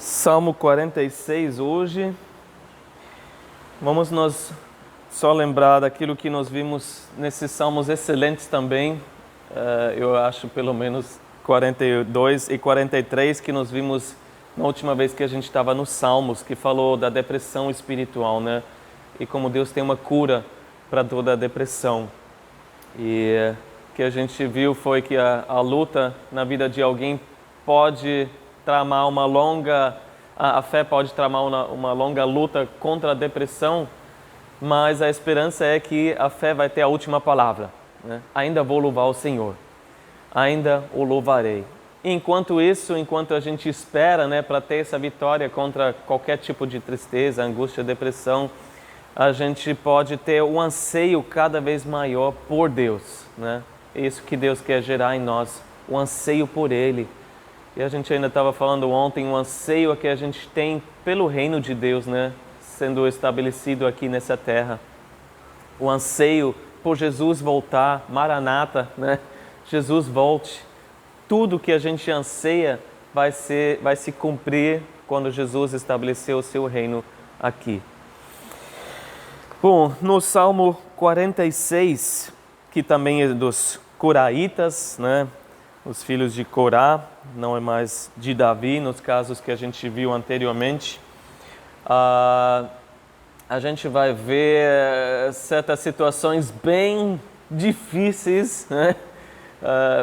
Salmo 46 hoje. Vamos nós só lembrar daquilo que nós vimos nesses salmos excelentes também. Eu acho pelo menos 42 e 43 que nós vimos na última vez que a gente estava nos Salmos, que falou da depressão espiritual, né? E como Deus tem uma cura para toda a depressão. E o que a gente viu foi que a luta na vida de alguém pode tramar uma longa... A fé pode tramar uma longa luta contra a depressão, mas a esperança é que a fé vai ter a última palavra, né? Ainda vou louvar o Senhor, ainda o louvarei. Enquanto a gente espera, né, para ter essa vitória contra qualquer tipo de tristeza, angústia, depressão, a gente pode ter um anseio cada vez maior por Deus, né? É isso que Deus quer gerar em nós, o anseio por Ele. E a gente ainda estava falando ontem, um anseio que a gente tem pelo reino de Deus, né? Sendo estabelecido aqui nessa terra. O anseio por Jesus voltar, Maranata, né? Jesus volte. Tudo que a gente anseia vai se cumprir quando Jesus estabeleceu o seu reino aqui. Bom, no Salmo 46, que também é dos coraitas, né? Os filhos de Corá, não é mais de Davi, nos casos que a gente viu anteriormente. A gente vai ver certas situações bem difíceis, né?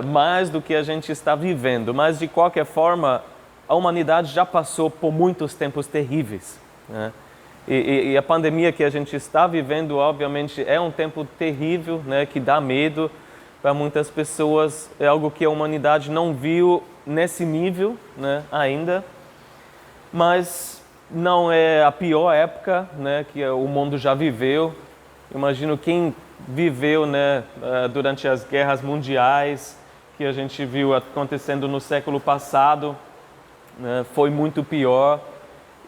Mais do que a gente está vivendo. Mas, de qualquer forma, a humanidade já passou por muitos tempos terríveis, né? E a pandemia que a gente está vivendo, obviamente, é um tempo terrível, né? Que dá medo. Para muitas pessoas é algo que a humanidade não viu nesse nível, né, ainda, mas não é a pior época, né, que o mundo já viveu. Imagino quem viveu, né, durante as guerras mundiais que a gente viu acontecendo no século passado, né, foi muito pior.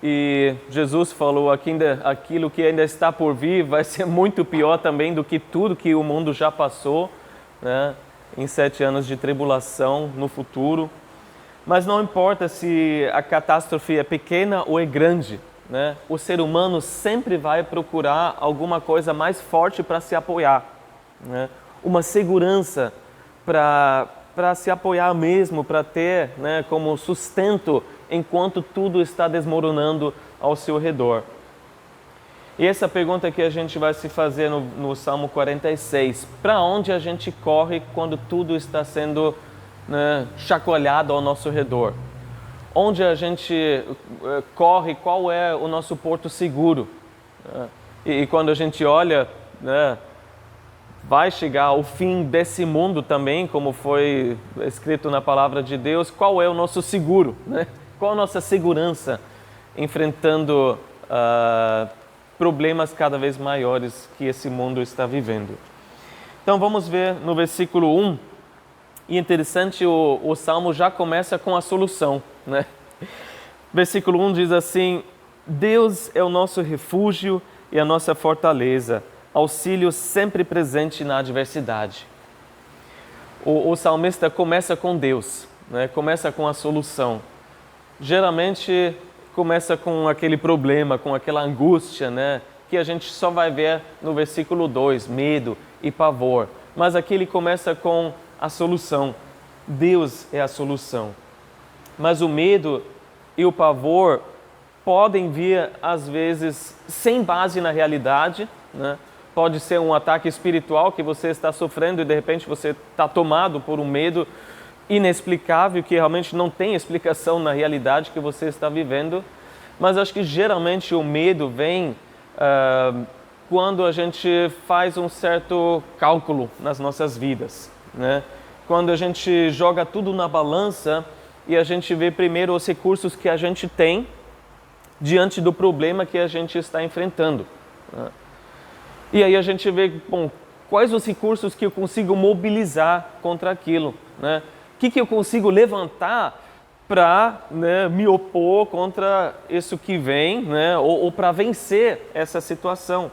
E Jesus falou aquilo que ainda está por vir vai ser muito pior também do que tudo que o mundo já passou, né, em 7 anos de tribulação no futuro. Mas não importa se a catástrofe é pequena ou é grande, né, o ser humano sempre vai procurar alguma coisa mais forte para se apoiar, né, uma segurança para se apoiar mesmo, para ter, né, como sustento enquanto tudo está desmoronando ao seu redor. E essa pergunta que a gente vai se fazer no Salmo 46, para onde a gente corre quando tudo está sendo, né, chacoalhado ao nosso redor? Onde a gente corre, qual é o nosso porto seguro? E quando a gente olha, né, vai chegar ao fim desse mundo também, como foi escrito na palavra de Deus, qual é o nosso seguro, né? Qual a nossa segurança enfrentando problemas cada vez maiores que esse mundo está vivendo? Então vamos ver no versículo 1, e interessante, o Salmo já começa com a solução, né? Versículo 1 diz assim: Deus é o nosso refúgio e a nossa fortaleza, auxílio sempre presente na adversidade. O salmista começa com Deus, né? Começa com a solução. Geralmente começa com aquele problema, com aquela angústia, né, que a gente só vai ver no versículo 2, medo e pavor. Mas aqui ele começa com a solução. Deus é a solução. Mas o medo e o pavor podem vir, às vezes, sem base na realidade, né? Pode ser um ataque espiritual que você está sofrendo e, de repente, você está tomado por um medo inexplicável, que realmente não tem explicação na realidade que você está vivendo. Mas acho que geralmente o medo vem quando a gente faz um certo cálculo nas nossas vidas, né? Quando a gente joga tudo na balança e a gente vê primeiro os recursos que a gente tem diante do problema que a gente está enfrentando, né? E aí a gente vê, bom, quais os recursos que eu consigo mobilizar contra aquilo, né? O que eu consigo levantar para, né, me opor contra isso que vem, né, ou para vencer essa situação?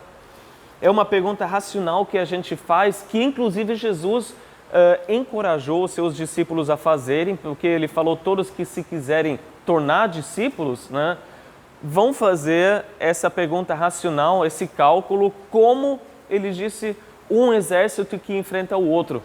É uma pergunta racional que a gente faz, que inclusive Jesus encorajou os seus discípulos a fazerem, porque ele falou: todos que se quiserem tornar discípulos, né, vão fazer essa pergunta racional, esse cálculo, como ele disse, um exército que enfrenta o outro.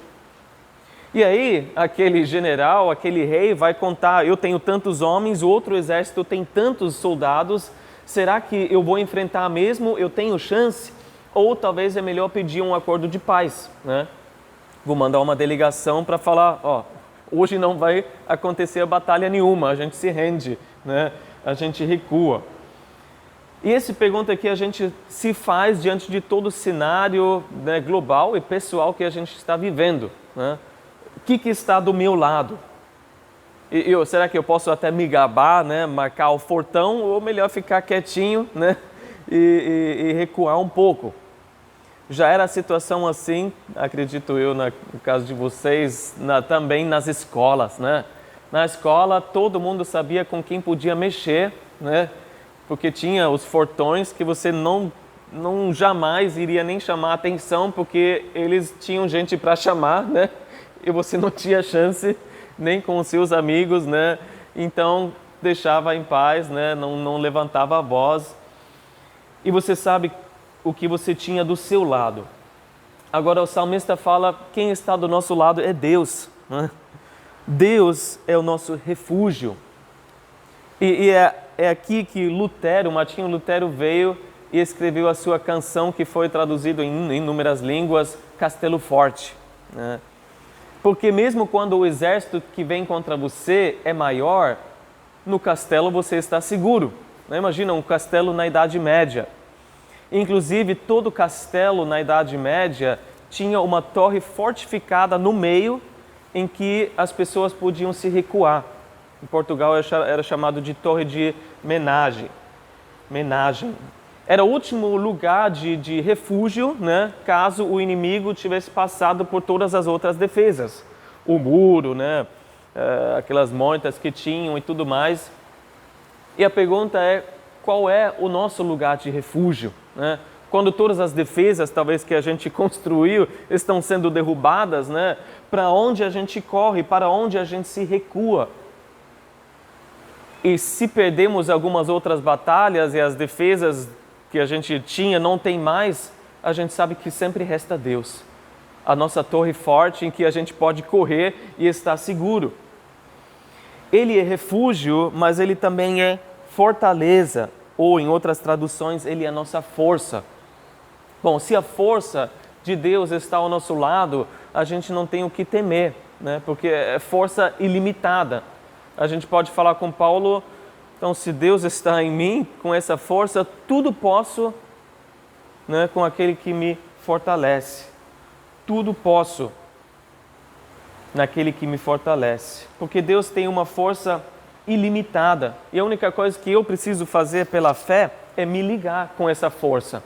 E aí, aquele general, aquele rei vai contar, eu tenho tantos homens, o outro exército tem tantos soldados, será que eu vou enfrentar mesmo? Eu tenho chance? Ou talvez é melhor pedir um acordo de paz, né? Vou mandar uma delegação para falar, hoje não vai acontecer batalha nenhuma, a gente se rende, né? A gente recua. E essa pergunta que a gente se faz diante de todo o cenário, né, global e pessoal que a gente está vivendo, né? O que está do meu lado? Será que eu posso até me gabar, né, marcar o fortão, ou melhor ficar quietinho, né, e recuar um pouco? Já era a situação assim, acredito eu, no caso de vocês, também nas escolas, né? Na escola todo mundo sabia com quem podia mexer, né? Porque tinha os fortões que você não jamais iria nem chamar a atenção, porque eles tinham gente para chamar, né? E você não tinha chance nem com os seus amigos, né? Então deixava em paz, né? Não levantava a voz. E você sabe o que você tinha do seu lado. Agora o salmista fala, quem está do nosso lado é Deus, né? Deus é o nosso refúgio. E é aqui que Martinho Lutero veio e escreveu a sua canção, que foi traduzida em inúmeras línguas, Castelo Forte, né? Porque mesmo quando o exército que vem contra você é maior, no castelo você está seguro, né? Imagina um castelo na Idade Média. Inclusive, todo castelo na Idade Média tinha uma torre fortificada no meio em que as pessoas podiam se recuar. Em Portugal era chamado de torre de menagem. Era o último lugar de refúgio, né, caso o inimigo tivesse passado por todas as outras defesas. O muro, né, aquelas moitas que tinham e tudo mais. E a pergunta é, qual é o nosso lugar de refúgio, né? Quando todas as defesas, talvez que a gente construiu, estão sendo derrubadas, né? Para onde a gente corre, para onde a gente se recua? E se perdemos algumas outras batalhas e as defesas que a gente tinha não tem mais, a gente sabe que sempre resta Deus. A nossa torre forte em que a gente pode correr e estar seguro. Ele é refúgio, mas ele também é fortaleza, ou em outras traduções, ele é a nossa força. Bom, se a força de Deus está ao nosso lado, a gente não tem o que temer, né? Porque é força ilimitada. A gente pode falar com Paulo, então se Deus está em mim, com essa força, tudo posso, né, com aquele que me fortalece. Tudo posso naquele que me fortalece. Porque Deus tem uma força ilimitada. E a única coisa que eu preciso fazer pela fé é me ligar com essa força.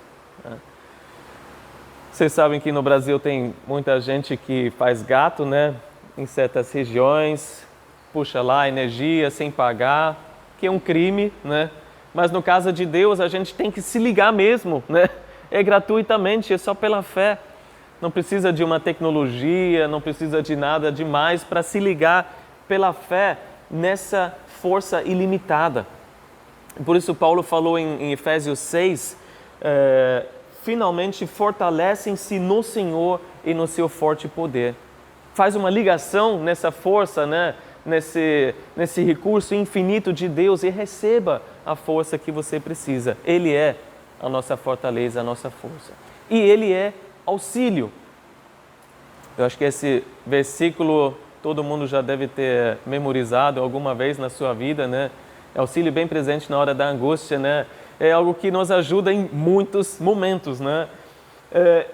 Vocês sabem que no Brasil tem muita gente que faz gato, né? Em certas regiões, puxa lá energia sem pagar, que é um crime, né? Mas no caso de Deus, a gente tem que se ligar mesmo, né? É gratuitamente, é só pela fé. Não precisa de uma tecnologia, não precisa de nada demais para se ligar pela fé nessa força ilimitada. Por isso Paulo falou em Efésios 6, finalmente fortalecem-se no Senhor e no seu forte poder. Faz uma ligação nessa força, né? Nesse recurso infinito de Deus e receba a força que você precisa. Ele é a nossa fortaleza, a nossa força. E Ele é auxílio. Eu acho que esse versículo todo mundo já deve ter memorizado alguma vez na sua vida, né? É auxílio bem presente na hora da angústia, né? É algo que nos ajuda em muitos momentos, né?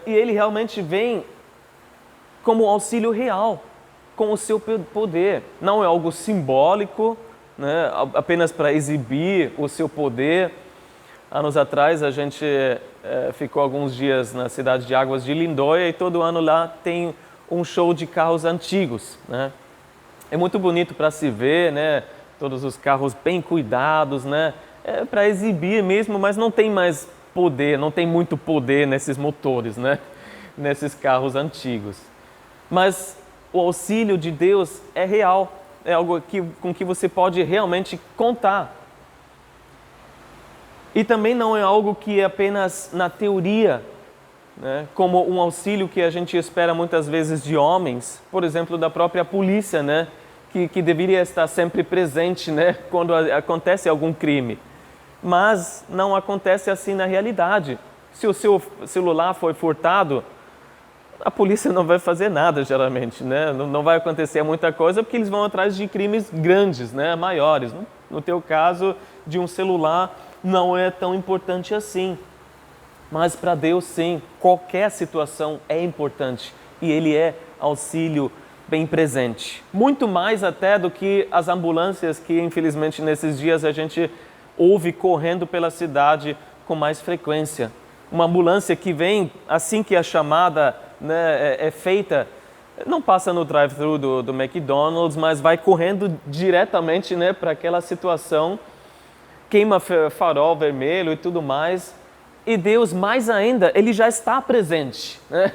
E ele realmente vem como auxílio real, com o seu poder. Não é algo simbólico, né? Apenas para exibir o seu poder. Anos atrás a gente ficou alguns dias na cidade de Águas de Lindóia e todo ano lá tem um show de carros antigos, né? É muito bonito para se ver, né? Todos os carros bem cuidados, né? É para exibir mesmo, mas não tem mais poder, não tem muito poder nesses motores, né? Nesses carros antigos. Mas o auxílio de Deus é real. é algo com que você pode realmente contar. E também não é algo que é apenas na teoria, né? Como um auxílio que a gente espera muitas vezes de homens, por exemplo, da própria polícia, né? Que deveria estar sempre presente, né? Quando acontece algum crime. Mas não acontece assim na realidade. Se o seu celular foi furtado, a polícia não vai fazer nada, geralmente, né? Não vai acontecer muita coisa, porque eles vão atrás de crimes grandes, né? Maiores. No teu caso, de um celular, não é tão importante assim. Mas para Deus, sim, qualquer situação é importante. E Ele é auxílio bem presente. Muito mais até do que as ambulâncias que, infelizmente, nesses dias a gente ouve correndo pela cidade com mais frequência. Uma ambulância que vem assim que a chamada, né, é feita, não passa no drive-thru do McDonald's, mas vai correndo diretamente, né, para aquela situação, queima farol vermelho e tudo mais. E Deus, mais ainda, Ele já está presente, né?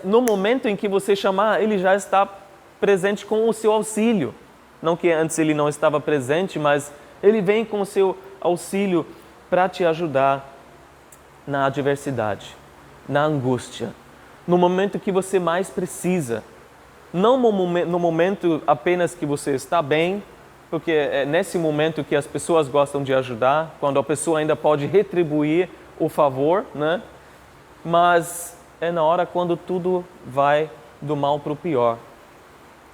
No momento em que você chamar, Ele já está presente com o seu auxílio. Não que antes Ele não estava presente, mas Ele vem com o seu auxílio para te ajudar na adversidade, na angústia, no momento que você mais precisa. Não no momento apenas que você está bem, porque é nesse momento que as pessoas gostam de ajudar, quando a pessoa ainda pode retribuir o favor, né? Mas é na hora quando tudo vai do mal para o pior.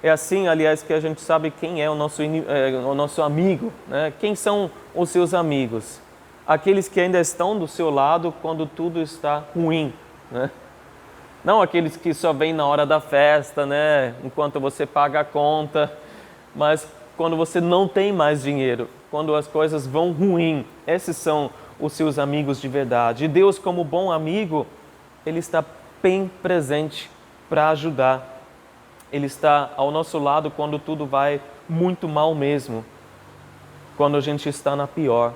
É assim, aliás, que a gente sabe quem é o nosso amigo, né? Quem são os seus amigos? Aqueles que ainda estão do seu lado quando tudo está ruim, né? Não aqueles que só vêm na hora da festa, né? Enquanto você paga a conta, mas quando você não tem mais dinheiro, quando as coisas vão ruim. Esses são os seus amigos de verdade. E Deus, como bom amigo, Ele está bem presente para ajudar. Ele está ao nosso lado quando tudo vai muito mal mesmo, quando a gente está na pior.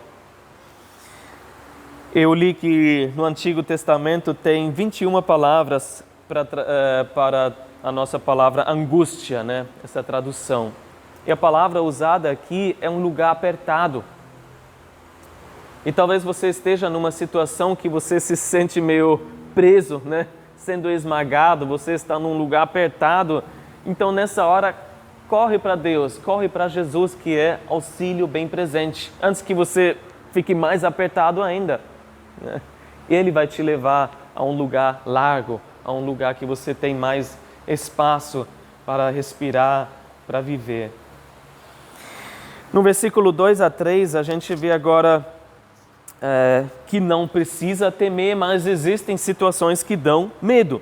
Eu li que no Antigo Testamento tem 21 palavras para a nossa palavra angústia, né? Essa tradução. E a palavra usada aqui é um lugar apertado. E talvez você esteja numa situação que você se sente meio preso, né? Sendo esmagado, você está num lugar apertado. Então nessa hora, corre para Deus, corre para Jesus, que é auxílio bem presente, antes que você fique mais apertado ainda, né? Ele vai te levar a um lugar largo, a um lugar que você tem mais espaço para respirar, para viver. No versículo 2 a 3, a gente vê agora que não precisa temer, mas existem situações que dão medo.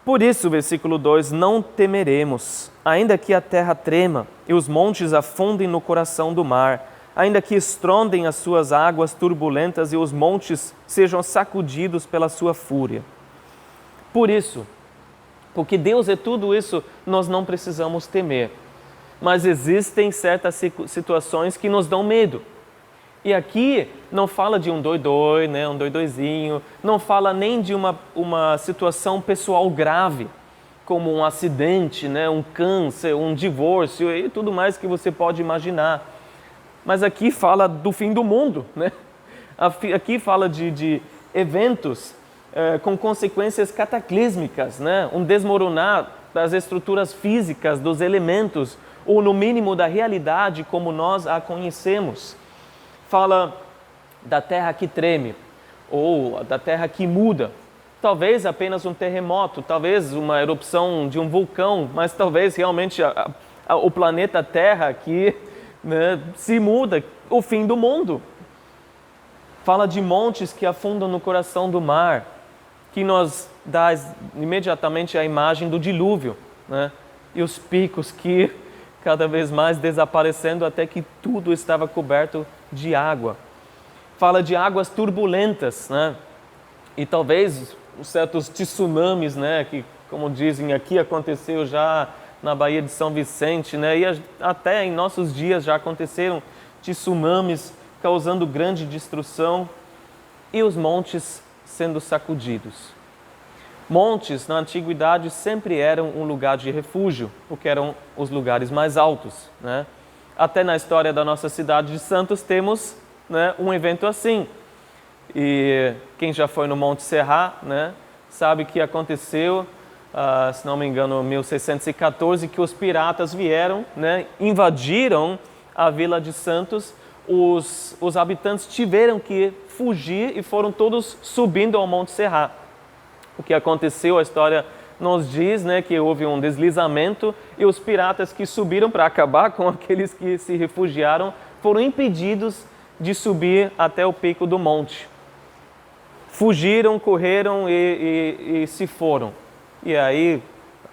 Por isso, versículo 2, não temeremos, ainda que a terra trema e os montes afundem no coração do mar, ainda que estrondem as suas águas turbulentas e os montes sejam sacudidos pela sua fúria. Por isso, porque Deus é tudo isso, nós não precisamos temer. Mas existem certas situações que nos dão medo. E aqui não fala de um doidoi, né, um doidoizinho, não fala nem de uma situação pessoal grave, como um acidente, né, um câncer, um divórcio e tudo mais que você pode imaginar. Mas aqui fala do fim do mundo, né? Aqui fala de eventos com consequências cataclísmicas, né? Um desmoronar das estruturas físicas, dos elementos, ou no mínimo da realidade como nós a conhecemos. Fala da terra que treme, ou da terra que muda. Talvez apenas um terremoto, talvez uma erupção de um vulcão, mas talvez realmente o planeta Terra que, né, se muda, o fim do mundo. Fala de montes que afundam no coração do mar, que nos dá imediatamente a imagem do dilúvio, né? E os picos que cada vez mais desaparecendo até que tudo estava coberto de água. Fala de águas turbulentas, né? E talvez certos tsunamis, né? Que, como dizem aqui, aconteceu já na Baía de São Vicente, né? E até em nossos dias já aconteceram tsunamis causando grande destruição e os montes sendo sacudidos. Montes, na antiguidade, sempre eram um lugar de refúgio, porque eram os lugares mais altos, né? Até na história da nossa cidade de Santos temos, né, um evento assim. E quem já foi no Monte Serra, né, sabe que aconteceu, se não me engano, em 1614, que os piratas vieram, né, invadiram a Vila de Santos. Os habitantes tiveram que fugir e foram todos subindo ao Monte Serra. O que aconteceu, a história nos diz, né, que houve um deslizamento e os piratas que subiram para acabar com aqueles que se refugiaram foram impedidos de subir até o pico do monte. Fugiram, correram e se foram. E aí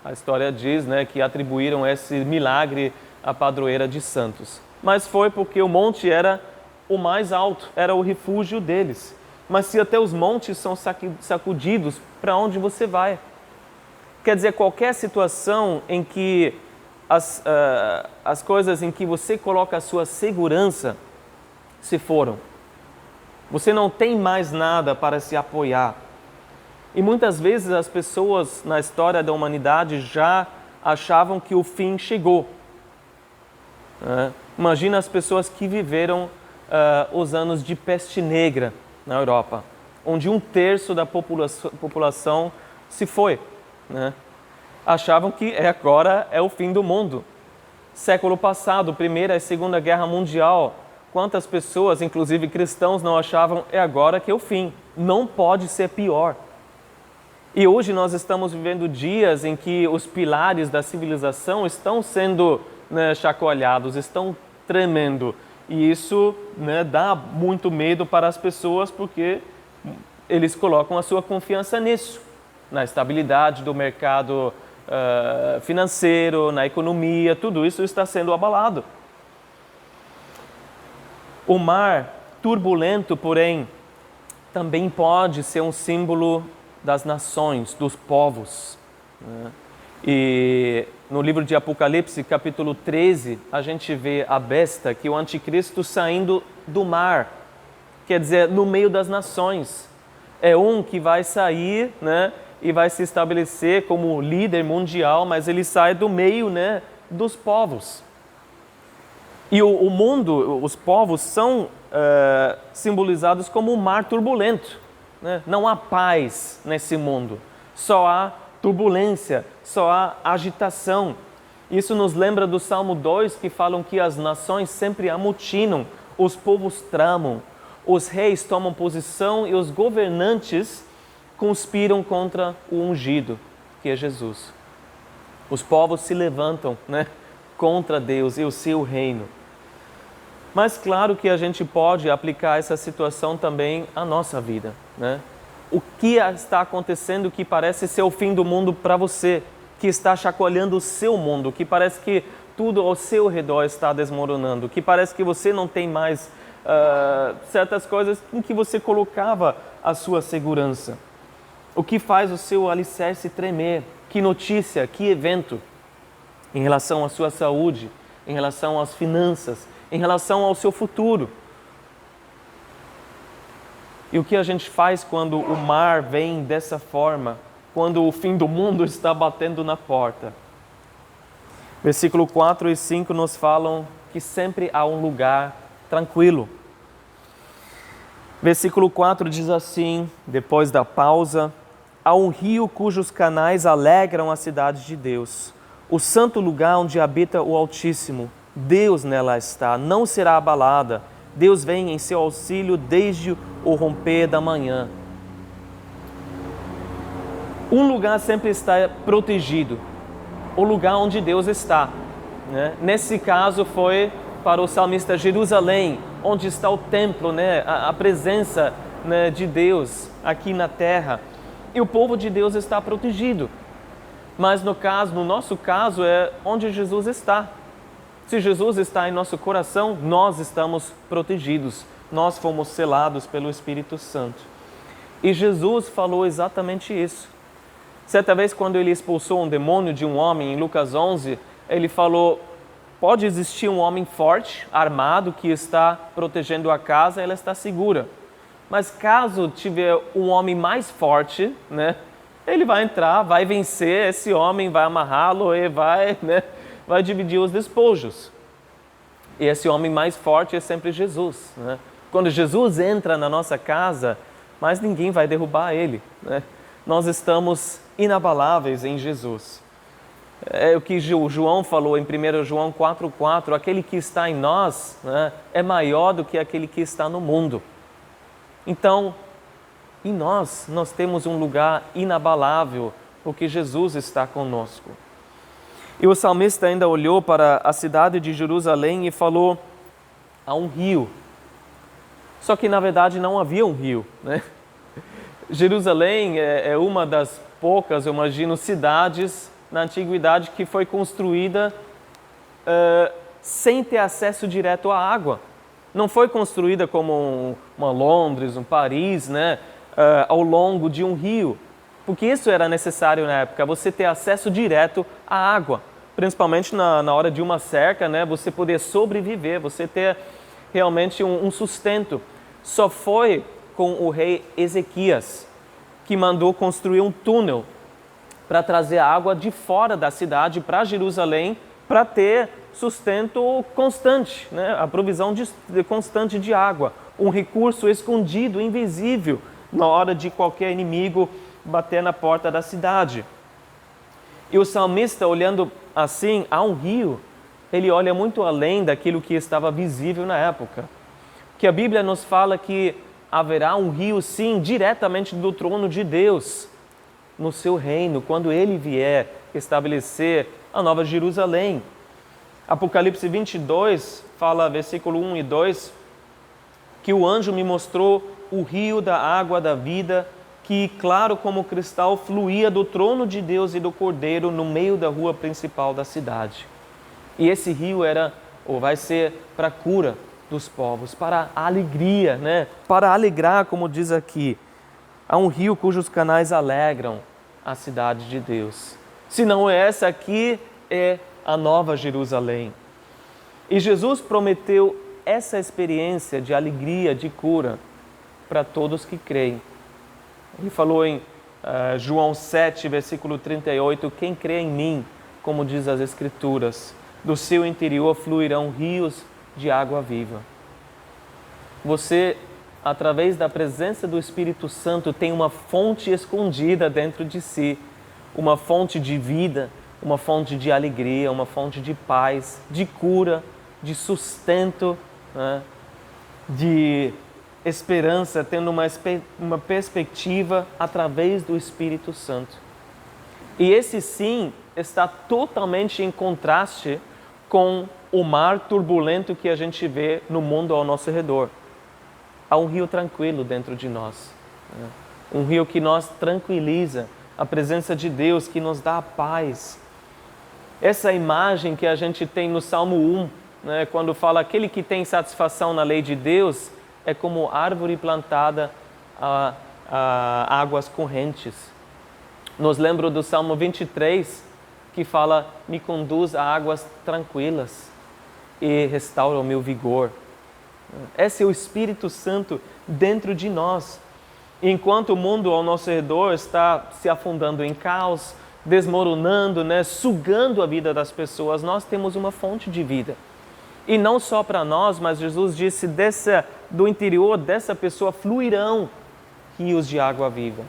a história diz, né, que atribuíram esse milagre à padroeira de Santos. Mas foi porque o monte era o mais alto, era o refúgio deles. Mas se até os montes são sacudidos, para onde você vai? Quer dizer, qualquer situação em que as coisas em que você coloca a sua segurança se foram. Você não tem mais nada para se apoiar. E muitas vezes as pessoas na história da humanidade já achavam que o fim chegou. Imagina as pessoas que viveram os anos de peste negra na Europa, onde 1/3 da população se foi, né? Achavam que agora é o fim do mundo. Século passado, Primeira e Segunda Guerra Mundial, quantas pessoas, inclusive cristãos, não achavam é agora que é o fim, não pode ser pior. E hoje nós estamos vivendo dias em que os pilares da civilização estão sendo, né, chacoalhados, estão tremendo. E isso, né, dá muito medo para as pessoas porque eles colocam a sua confiança nisso, na estabilidade do mercado financeiro, na economia, tudo isso está sendo abalado. O mar turbulento, porém, também pode ser um símbolo das nações, dos povos, né? E no livro de Apocalipse, capítulo 13, a gente vê a besta, que é o anticristo, saindo do mar, quer dizer, no meio das nações. É um que vai sair, né, e vai se estabelecer como líder mundial, mas ele sai do meio, né, dos povos. E o mundo, os povos são simbolizados como um mar turbulento, né? Não há paz nesse mundo, só há turbulência, só há agitação. Isso nos lembra do Salmo 2, que falam que as nações sempre amotinam, os povos tramam, os reis tomam posição e os governantes conspiram contra o ungido, que é Jesus. Os povos se levantam, né, contra Deus e o seu reino. Mas claro que a gente pode aplicar essa situação também à nossa vida, né? O que está acontecendo que parece ser o fim do mundo para você, que está chacoalhando o seu mundo, que parece que tudo ao seu redor está desmoronando, que parece que você não tem mais certas coisas em que você colocava a sua segurança. O que faz o seu alicerce tremer? Que notícia, que evento em relação à sua saúde, em relação às finanças, em relação ao seu futuro. E o que a gente faz quando o mar vem dessa forma, quando o fim do mundo está batendo na porta? Versículo 4 e 5 nos falam que sempre há um lugar tranquilo. Versículo 4 diz assim, depois da pausa: há um rio cujos canais alegram a cidade de Deus, o santo lugar onde habita o Altíssimo. Deus nela está, não será abalada. Deus vem em seu auxílio desde o romper da manhã. Um lugar sempre está protegido, o lugar onde Deus está, né? Nesse caso foi para o salmista Jerusalém, onde está o templo, né? A presença, né, de Deus aqui na terra. E o povo de Deus está protegido. Mas no nosso caso, é onde Jesus está. Se Jesus está em nosso coração, nós estamos protegidos. Nós fomos selados pelo Espírito Santo. E Jesus falou exatamente isso. Certa vez, quando ele expulsou um demônio de um homem, em Lucas 11, ele falou: pode existir um homem forte, armado, que está protegendo a casa, ela está segura. Mas caso tiver um homem mais forte, né, Ele vai entrar, vai vencer esse homem, vai amarrá-lo e vai dividir os despojos. E esse homem mais forte é sempre Jesus, né? Quando Jesus entra na nossa casa, mais ninguém vai derrubar ele, né? Nós estamos inabaláveis em Jesus. É o que João falou em 1 João 4,4, aquele que está em nós, né, é maior do que aquele que está no mundo. Então, em nós temos um lugar inabalável, porque Jesus está conosco. E o salmista ainda olhou para a cidade de Jerusalém e falou, há um rio. Só que na verdade não havia um rio, né? Jerusalém é uma das poucas, eu imagino, cidades na antiguidade que foi construída sem ter acesso direto à água. Não foi construída como uma Londres, um Paris, né, ao longo de um rio, porque isso era necessário na época, você ter acesso direto à água, principalmente na hora de uma seca, né, você poder sobreviver, você ter realmente um sustento. Só foi com o rei Ezequias que mandou construir um túnel para trazer água de fora da cidade para Jerusalém, para ter sustento constante, né? A provisão constante de água, um recurso escondido, invisível, na hora de qualquer inimigo bater na porta da cidade. E o salmista, olhando assim, há um rio, ele olha muito além daquilo que estava visível na época. Que a Bíblia nos fala que haverá um rio, sim, diretamente do trono de Deus, no seu reino, quando Ele vier estabelecer a nova Jerusalém. Apocalipse 22 fala, versículo 1 e 2, que o anjo me mostrou o rio da água da vida, que, claro como cristal, fluía do trono de Deus e do Cordeiro no meio da rua principal da cidade. E esse rio vai ser para a cura dos povos, para a alegria, né? Para alegrar, como diz aqui. Há um rio cujos canais alegram a cidade de Deus. Se não é essa aqui, é a nova Jerusalém. E Jesus prometeu essa experiência de alegria, de cura, para todos que creem. Ele falou em João 7, versículo 38, quem crê em mim, como diz as Escrituras, do seu interior fluirão rios de água viva. Você, através da presença do Espírito Santo, tem uma fonte escondida dentro de si, uma fonte de vida, uma fonte de alegria, uma fonte de paz, de cura, de sustento, né? De esperança, tendo uma perspectiva através do Espírito Santo. E esse sim está totalmente em contraste com o mar turbulento que a gente vê no mundo ao nosso redor. Há um rio tranquilo dentro de nós, né? Um rio que nos tranquiliza, a presença de Deus que nos dá a paz. Essa imagem que a gente tem no Salmo 1, né, quando fala aquele que tem satisfação na lei de Deus, é como árvore plantada a águas correntes. Nos lembra do Salmo 23, que fala, me conduz a águas tranquilas e restaura o meu vigor. Esse é o Espírito Santo dentro de nós. Enquanto o mundo ao nosso redor está se afundando em caos, desmoronando, né, sugando a vida das pessoas, nós temos uma fonte de vida. E não só para nós, mas Jesus disse, do interior dessa pessoa fluirão rios de água viva.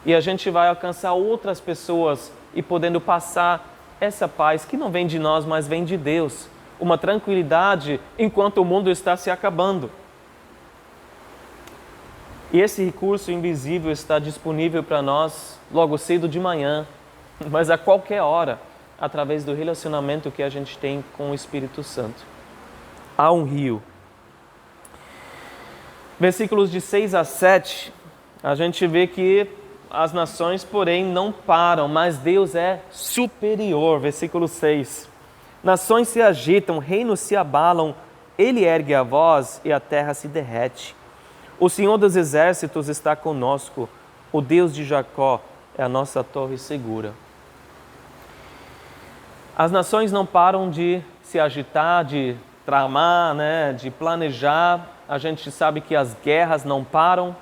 E a gente vai alcançar outras pessoas e podendo passar essa paz que não vem de nós, mas vem de Deus. Uma tranquilidade enquanto o mundo está se acabando. E esse recurso invisível está disponível para nós logo cedo de manhã, mas a qualquer hora, através do relacionamento que a gente tem com o Espírito Santo. Há um rio. Versículos de 6 a 7, a gente vê que as nações, porém, não param, mas Deus é superior. Versículo 6. Nações se agitam, reinos se abalam, Ele ergue a voz e a terra se derrete. O Senhor dos exércitos está conosco, o Deus de Jacó é a nossa torre segura. As nações não param de se agitar, de tramar, né, de planejar. A gente sabe que as guerras não param.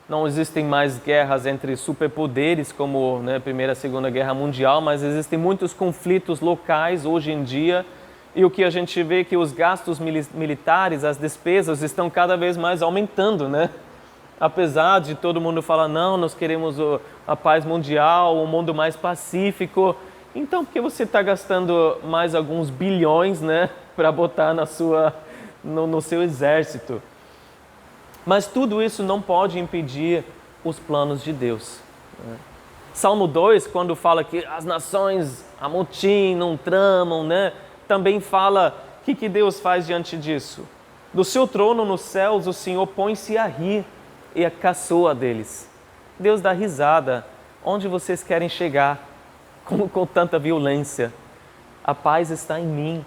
Não existem mais guerras entre superpoderes como, né, Primeira e Segunda Guerra Mundial, mas existem muitos conflitos locais hoje em dia. E o que a gente vê é que os gastos militares, as despesas estão cada vez mais aumentando, né? Apesar de todo mundo falar, não, nós queremos a paz mundial, um mundo mais pacífico. Então, por que você está gastando mais alguns bilhões, né, para botar no seu exército? Mas tudo isso não pode impedir os planos de Deus. Salmo 2, quando fala que as nações amotinam, tramam, né, também fala o que Deus faz diante disso. Do seu trono nos céus, o Senhor põe-se a rir e a caçoa deles. Deus dá risada. Onde vocês querem chegar com tanta violência? A paz está em mim.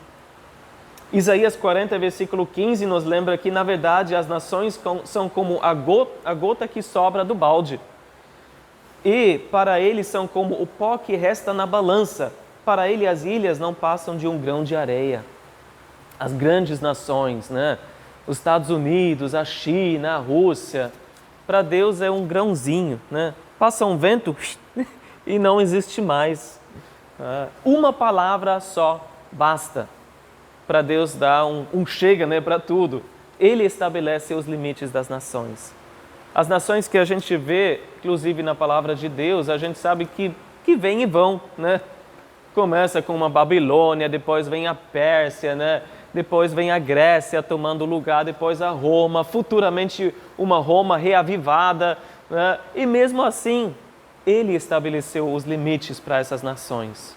Isaías 40, versículo 15, nos lembra que, na verdade, as nações são como a gota que sobra do balde. E, para ele, são como o pó que resta na balança. Para ele, as ilhas não passam de um grão de areia. As grandes nações, né? Os Estados Unidos, a China, a Rússia, para Deus é um grãozinho, né? Passa um vento e não existe mais. Uma palavra só basta para Deus dar um chega, né, para tudo. Ele estabelece os limites das nações. As nações que a gente vê, inclusive na palavra de Deus, a gente sabe que vêm e vão, né? Começa com uma Babilônia, depois vem a Pérsia, né? Depois vem a Grécia tomando lugar, depois a Roma, futuramente uma Roma reavivada, né? E mesmo assim, ele estabeleceu os limites para essas nações.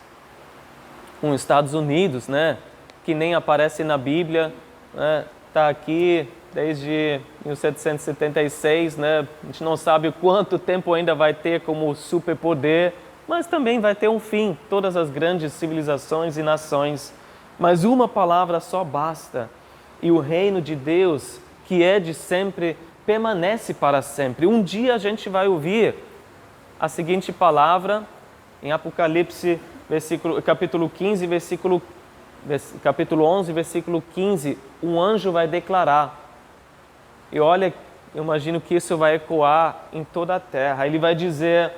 Os Estados Unidos, né? Que nem aparece na Bíblia, né? Está aqui desde 1776, né? A gente não sabe quanto tempo ainda vai ter como superpoder, mas também vai ter um fim, todas as grandes civilizações e nações. Mas uma palavra só basta, e o reino de Deus, que é de sempre, permanece para sempre. Um dia a gente vai ouvir a seguinte palavra, em Apocalipse, capítulo 11, versículo 15, um anjo vai declarar. E olha, eu imagino que isso vai ecoar em toda a terra. Ele vai dizer: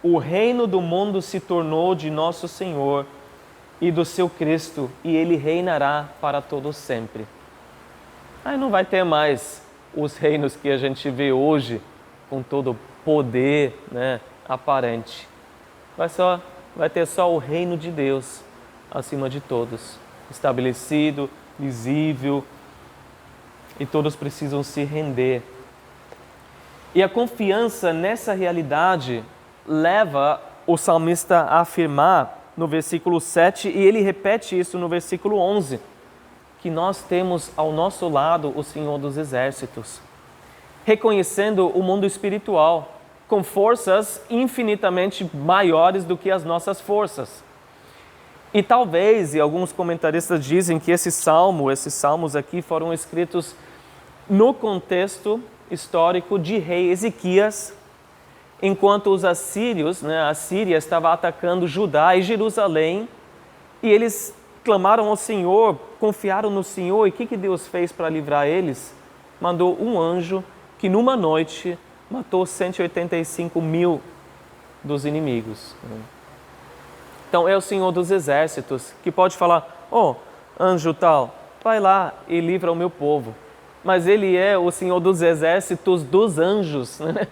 o reino do mundo se tornou de nosso Senhor e do seu Cristo, e ele reinará para todo sempre. Aí não vai ter mais os reinos que a gente vê hoje, com todo poder, né, aparente. Vai ter só o reino de Deus acima de todos, estabelecido, visível, e todos precisam se render. E a confiança nessa realidade leva o salmista a afirmar no versículo 7, e ele repete isso no versículo 11, que nós temos ao nosso lado o Senhor dos Exércitos, reconhecendo o mundo espiritual com forças infinitamente maiores do que as nossas forças. E talvez, e alguns comentaristas dizem que esses salmos aqui foram escritos no contexto histórico de rei Ezequias, enquanto os assírios, né, a Síria estava atacando Judá e Jerusalém, e eles clamaram ao Senhor, confiaram no Senhor, e o que Deus fez para livrar eles? Mandou um anjo que numa noite matou 185 mil dos inimigos. Então é o Senhor dos Exércitos que pode falar: anjo tal, vai lá e livra o meu povo. Mas ele é o Senhor dos Exércitos dos anjos, né?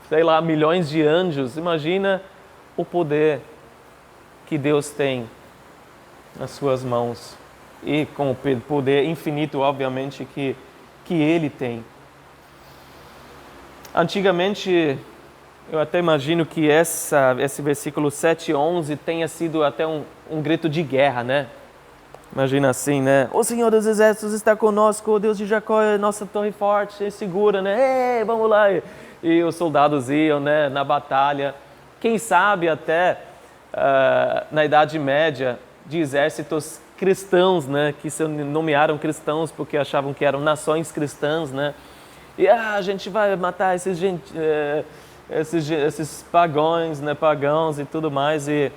Sei lá, milhões de anjos. Imagina o poder que Deus tem nas suas mãos, e com o poder infinito, obviamente, que ele tem. Antigamente, eu até imagino que esse versículo 7 e 11 tenha sido até um grito de guerra, né? Imagina assim, né? O Senhor dos Exércitos está conosco, o Deus de Jacó é nossa torre forte, segura, né? Ei, vamos lá! E os soldados iam, né, na batalha. Quem sabe até na Idade Média, de exércitos cristãos, né? Que se nomearam cristãos porque achavam que eram nações cristãs, né? E a gente vai matar esses pagãos, né, pagãos e tudo mais, e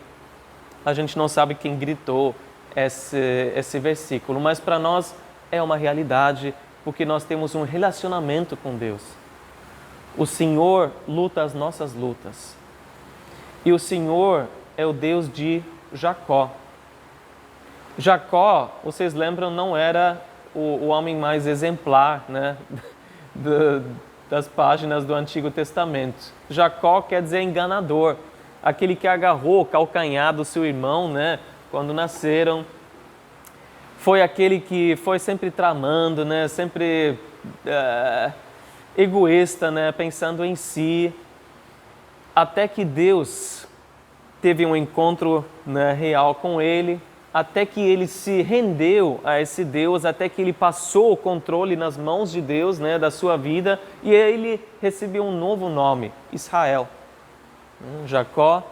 a gente não sabe quem gritou esse versículo, mas para nós é uma realidade, porque nós temos um relacionamento com Deus. O Senhor luta as nossas lutas. E o Senhor é o Deus de Jacó. Jacó, vocês lembram, não era o homem mais exemplar, né, das páginas do Antigo Testamento. Jacó quer dizer enganador, aquele que agarrou o calcanhar do seu irmão, né, quando nasceram. Foi aquele que foi sempre tramando, né, sempre egoísta, né, pensando em si, até que Deus teve um encontro, né, real com ele, até que ele se rendeu a esse Deus, até que ele passou o controle nas mãos de Deus, né, da sua vida, e ele recebeu um novo nome, Israel. Jacó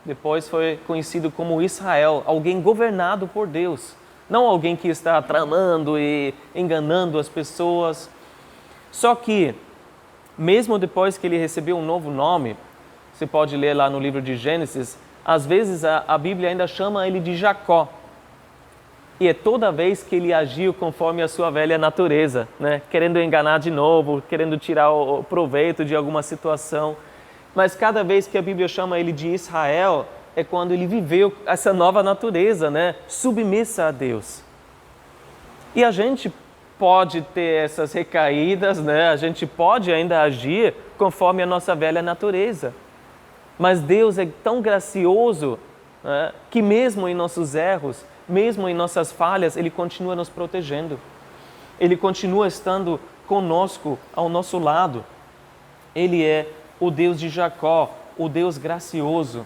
depois foi conhecido como Israel, alguém governado por Deus, não alguém que está tramando e enganando as pessoas. Só que, mesmo depois que ele recebeu um novo nome, você pode ler lá no livro de Gênesis, às vezes a Bíblia ainda chama ele de Jacó. E é toda vez que ele agiu conforme a sua velha natureza, né? Querendo enganar de novo, querendo tirar o proveito de alguma situação. Mas cada vez que a Bíblia chama ele de Israel, é quando ele viveu essa nova natureza, né? Submissa a Deus. E a gente pode ter essas recaídas, né? A gente pode ainda agir conforme a nossa velha natureza. Mas Deus é tão gracioso, né, que mesmo em nossos erros, mesmo em nossas falhas, Ele continua nos protegendo. Ele continua estando conosco, ao nosso lado. Ele é o Deus de Jacó, o Deus gracioso.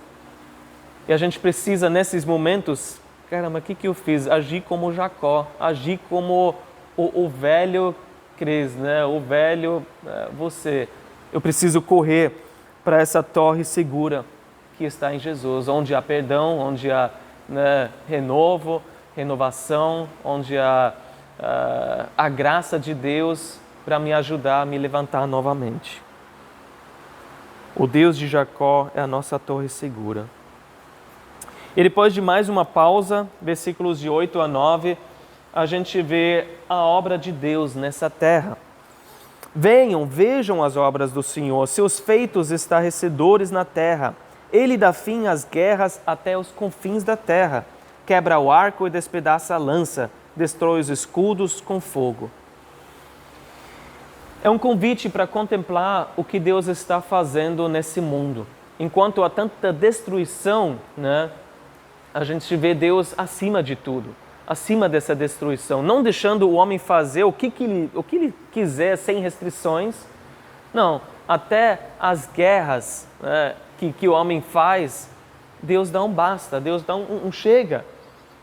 E a gente precisa, nesses momentos, caramba, o que eu fiz? Agir como Jacó, agir como o velho Cris, né? O velho você. Eu preciso correr para essa torre segura que está em Jesus, onde há perdão, onde há, né, renovação, onde há a graça de Deus para me ajudar a me levantar novamente. O Deus de Jacó é a nossa torre segura. E depois de mais uma pausa, versículos de 8 a 9, a gente vê a obra de Deus nessa terra. Venham, vejam as obras do Senhor, seus feitos estarrecedores na terra. Ele dá fim às guerras até os confins da terra. Quebra o arco e despedaça a lança, destrói os escudos com fogo. É um convite para contemplar o que Deus está fazendo nesse mundo. Enquanto há tanta destruição, né, a gente vê Deus acima de tudo, acima dessa destruição, não deixando o homem fazer o que ele quiser sem restrições. Não, até as guerras, né, que o homem faz, Deus dá um basta, Deus dá um chega.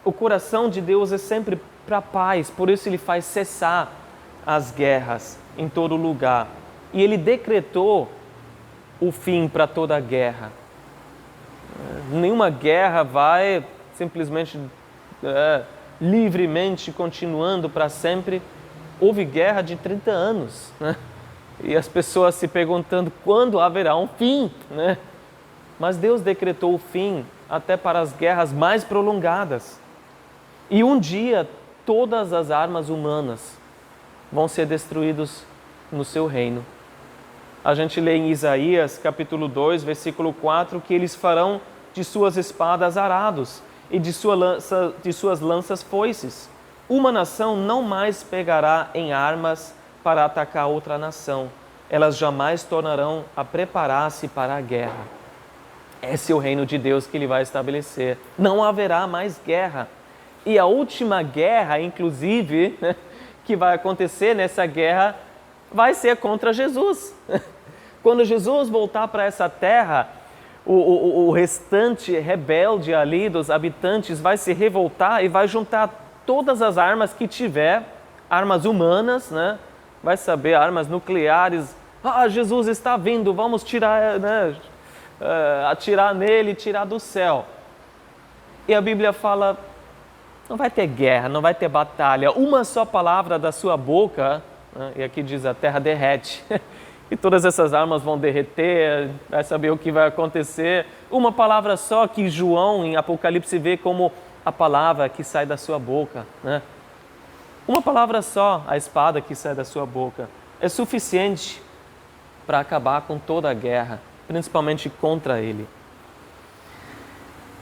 O coração de Deus é sempre para a paz, por isso Ele faz cessar as guerras em todo lugar. E Ele decretou o fim para toda a guerra. Nenhuma guerra vai simplesmente livremente continuando para sempre. Houve guerra de 30 anos, né? E as pessoas se perguntando quando haverá um fim, né? Mas Deus decretou o fim até para as guerras mais prolongadas. E um dia todas as armas humanas vão ser destruídas no seu reino. A gente lê em Isaías, capítulo 2, versículo 4, que eles farão de suas espadas arados e de suas lanças foices. Uma nação não mais pegará em armas para atacar outra nação. Elas jamais tornarão a preparar-se para a guerra. Esse é o reino de Deus que Ele vai estabelecer. Não haverá mais guerra. E a última guerra, inclusive, né, que vai acontecer nessa guerra, vai ser contra Jesus. Quando Jesus voltar para essa terra, o restante rebelde ali dos habitantes vai se revoltar e vai juntar todas as armas que tiver, armas humanas, né? Vai saber, armas nucleares. Jesus está vindo, vamos tirar, né? Atirar nele, tirar do céu. E a Bíblia fala, não vai ter guerra, não vai ter batalha. Uma só palavra da sua boca, né? E aqui diz, a terra derrete. E todas essas armas vão derreter, vai saber o que vai acontecer. Uma palavra só que João, em Apocalipse, vê como a palavra que sai da sua boca, né? Uma palavra só, a espada que sai da sua boca, é suficiente para acabar com toda a guerra, principalmente contra ele.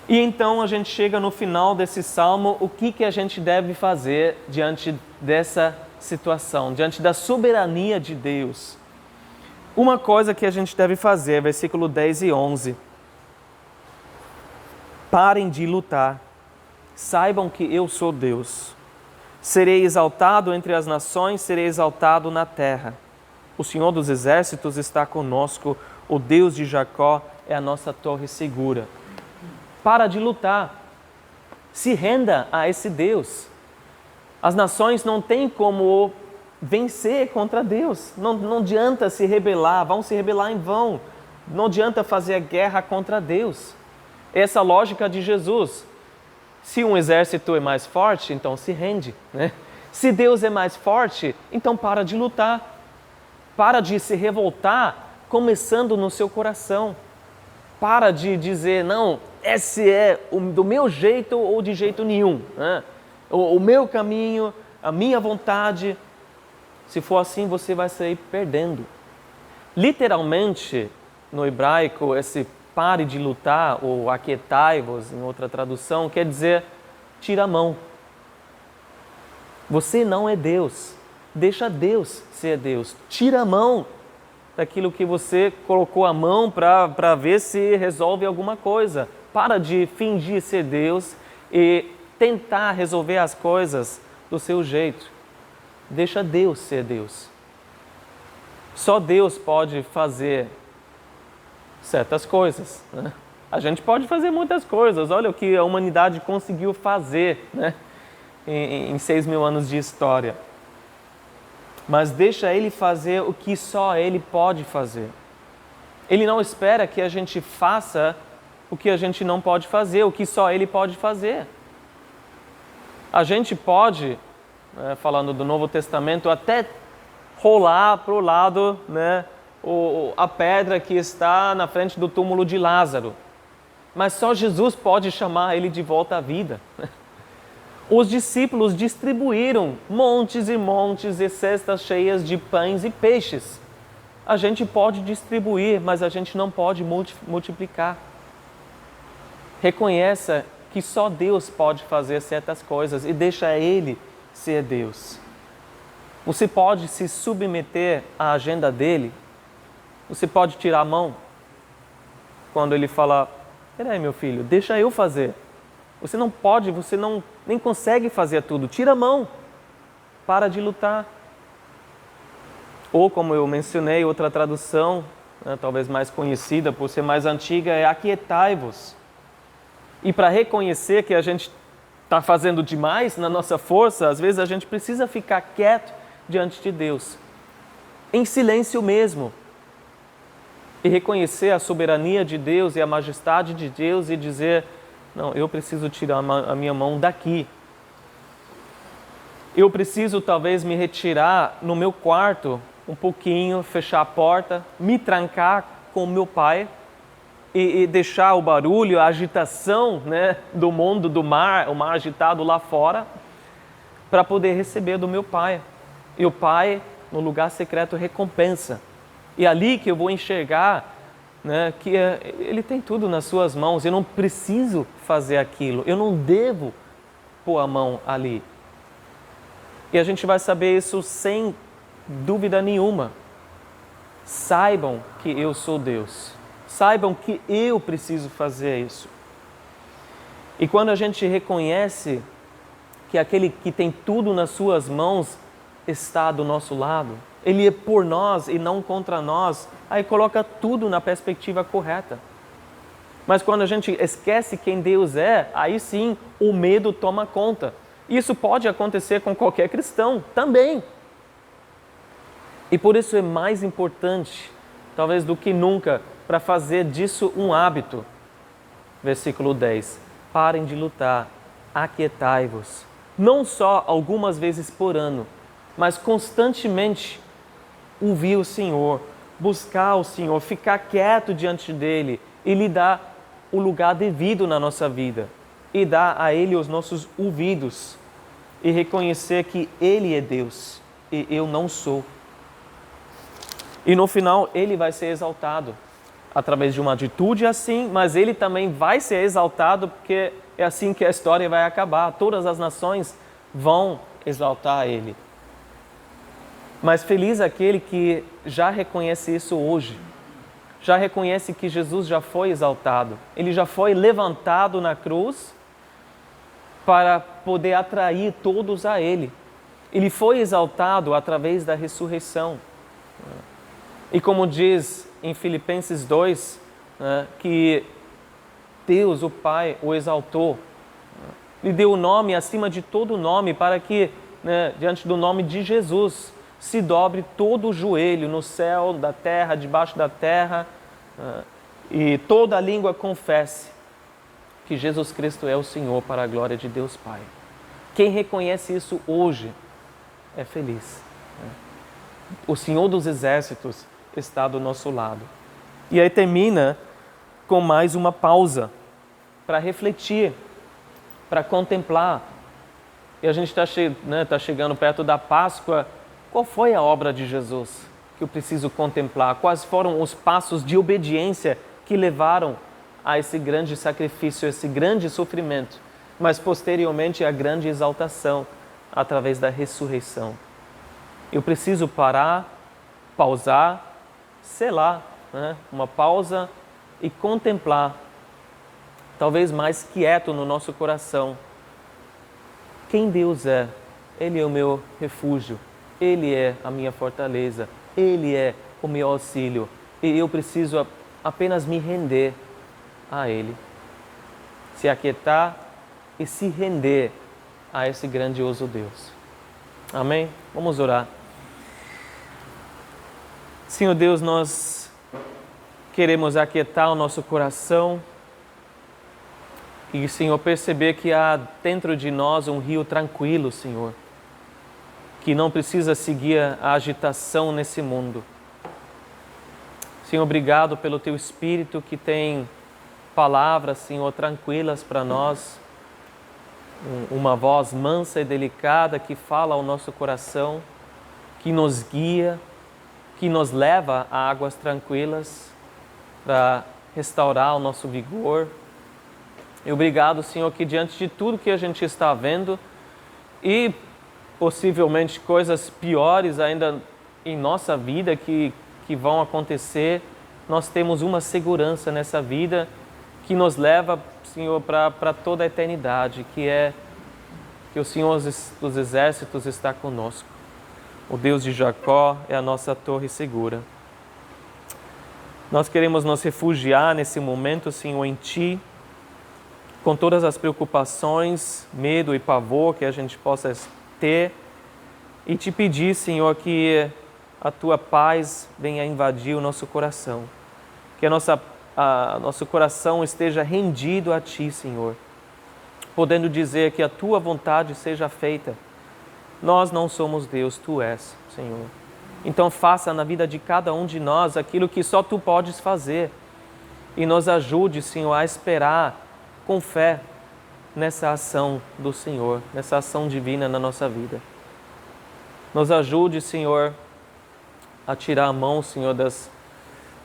E então a gente chega no final desse salmo, o que a gente deve fazer diante dessa situação, diante da soberania de Deus? Uma coisa que a gente deve fazer, versículo 10 e 11. Parem de lutar, saibam que eu sou Deus. Serei exaltado entre as nações, serei exaltado na terra. O Senhor dos exércitos está conosco, o Deus de Jacó é a nossa torre segura. Para de lutar, se renda a esse Deus. As nações não têm como vencer contra Deus, não adianta se rebelar, vão se rebelar em vão, não adianta fazer a guerra contra Deus. Essa lógica de Jesus, se um exército é mais forte, então se rende, né? Se Deus é mais forte, então para de lutar, para de se revoltar, começando no seu coração. Para de dizer, não, esse é do meu jeito ou de jeito nenhum, né? O meu caminho, a minha vontade. Se for assim, você vai sair perdendo. Literalmente, no hebraico, esse pare de lutar, ou aquietai-vos, em outra tradução, quer dizer, tira a mão. Você não é Deus. Deixa Deus ser Deus. Tira a mão daquilo que você colocou a mão para ver se resolve alguma coisa. Para de fingir ser Deus e tentar resolver as coisas do seu jeito. Deixa Deus ser Deus. Só Deus pode fazer certas coisas, né? A gente pode fazer muitas coisas. Olha o que a humanidade conseguiu fazer, né? Em 6.000 anos de história. Mas deixa Ele fazer o que só Ele pode fazer. Ele não espera que a gente faça o que a gente não pode fazer, o que só Ele pode fazer. A gente pode, falando do Novo Testamento, até rolar para o lado, né, a pedra que está na frente do túmulo de Lázaro. Mas só Jesus pode chamar ele de volta à vida. Os discípulos distribuíram montes e montes de cestas cheias de pães e peixes. A gente pode distribuir, mas a gente não pode multiplicar. Reconheça que só Deus pode fazer certas coisas e deixa Ele ser Deus. Você pode se submeter à agenda dele. Você pode tirar a mão quando ele fala, peraí meu filho, deixa eu fazer. Você não pode, você nem consegue fazer tudo. Tira a mão. Para de lutar. Ou, como eu mencionei, outra tradução, né, talvez mais conhecida por ser mais antiga, é aquietai-vos. E para reconhecer que a gente está fazendo demais na nossa força, às vezes a gente precisa ficar quieto diante de Deus. Em silêncio mesmo. E reconhecer a soberania de Deus e a majestade de Deus e dizer, não, eu preciso tirar a minha mão daqui. Eu preciso talvez me retirar no meu quarto um pouquinho, fechar a porta, me trancar com o meu pai e deixar o barulho, a agitação, né, do mundo, do mar, o mar agitado lá fora, para poder receber do meu pai. E o pai, no lugar secreto, recompensa. E ali que eu vou enxergar, né, que ele tem tudo nas suas mãos, eu não preciso fazer aquilo, eu não devo pôr a mão ali. E a gente vai saber isso sem dúvida nenhuma. Saibam que eu sou Deus, saibam que eu preciso fazer isso. E quando a gente reconhece que aquele que tem tudo nas suas mãos está do nosso lado, Ele é por nós e não contra nós, aí coloca tudo na perspectiva correta. Mas quando a gente esquece quem Deus é, aí sim o medo toma conta. Isso pode acontecer com qualquer cristão também. E por isso é mais importante, talvez do que nunca, para fazer disso um hábito. Versículo 10. Parem de lutar, aquietai-vos. Não só algumas vezes por ano, mas constantemente ouvir o Senhor, buscar o Senhor, ficar quieto diante dEle e lhe dar o lugar devido na nossa vida e dar a Ele os nossos ouvidos e reconhecer que Ele é Deus e eu não sou. E no final ele vai ser exaltado através de uma atitude assim, mas ele também vai ser exaltado porque é assim que a história vai acabar. Todas as nações vão exaltar ele. Mas feliz aquele que já reconhece isso hoje. Já reconhece que Jesus já foi exaltado. Ele já foi levantado na cruz para poder atrair todos a ele. Ele foi exaltado através da ressurreição. E como diz em Filipenses 2, que Deus, o Pai, o exaltou. Lhe deu o nome acima de todo nome para que, diante do nome de Jesus, se dobre todo o joelho no céu, da terra, debaixo da terra, e toda a língua confesse que Jesus Cristo é o Senhor para a glória de Deus Pai. Quem reconhece isso hoje é feliz. O Senhor dos Exércitos está do nosso lado. E aí termina com mais uma pausa para refletir, para contemplar. E a gente está chegando perto da Páscoa. Qual foi a obra de Jesus que eu preciso contemplar? Quais foram os passos de obediência que levaram a esse grande sacrifício, esse grande sofrimento, mas posteriormente a grande exaltação através da ressurreição? Eu preciso parar, pausar, selar, uma pausa e contemplar, talvez mais quieto no nosso coração, quem Deus é. Ele é o meu refúgio, Ele é a minha fortaleza, Ele é o meu auxílio e eu preciso apenas me render a Ele, se aquietar e se render a esse grandioso Deus. Amém? Vamos orar. Senhor Deus, nós queremos aquietar o nosso coração e, Senhor, perceber que há dentro de nós um rio tranquilo, Senhor, que não precisa seguir a agitação nesse mundo. Senhor, obrigado pelo Teu Espírito que tem palavras, Senhor, tranquilas para nós, uma voz mansa e delicada que fala ao nosso coração, que nos guia, que nos leva a águas tranquilas para restaurar o nosso vigor. E obrigado, Senhor, que diante de tudo que a gente está vendo e possivelmente coisas piores ainda em nossa vida que vão acontecer, nós temos uma segurança nessa vida que nos leva, Senhor, para toda a eternidade, que é que o Senhor dos Exércitos está conosco. O Deus de Jacó é a nossa torre segura. Nós queremos nos refugiar nesse momento, Senhor, em Ti, com todas as preocupações, medo e pavor que a gente possa ter, e Te pedir, Senhor, que a Tua paz venha invadir o nosso coração, que nosso coração esteja rendido a Ti, Senhor, podendo dizer que a Tua vontade seja feita. Nós não somos Deus, Tu és, Senhor. Então faça na vida de cada um de nós aquilo que só Tu podes fazer e nos ajude, Senhor, a esperar com fé nessa ação do Senhor, nessa ação divina na nossa vida. Nos ajude, Senhor, a tirar a mão, Senhor,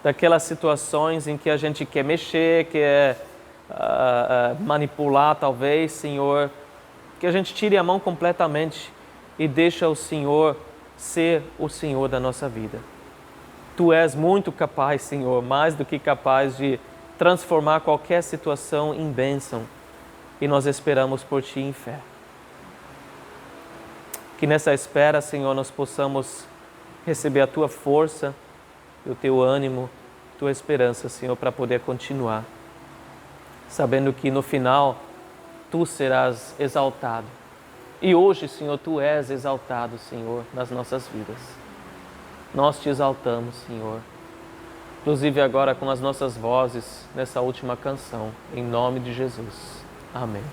daquelas situações em que a gente quer mexer, quer manipular talvez, Senhor, que a gente tire a mão completamente e deixa o Senhor ser o Senhor da nossa vida. Tu és muito capaz, Senhor, mais do que capaz de transformar qualquer situação em bênção, e nós esperamos por Ti em fé. Que nessa espera, Senhor, nós possamos receber a Tua força, o Teu ânimo, Tua esperança, Senhor, para poder continuar, sabendo que no final Tu serás exaltado. E hoje, Senhor, Tu és exaltado, Senhor, nas nossas vidas. Nós Te exaltamos, Senhor, inclusive agora com as nossas vozes nessa última canção, em nome de Jesus. Amém.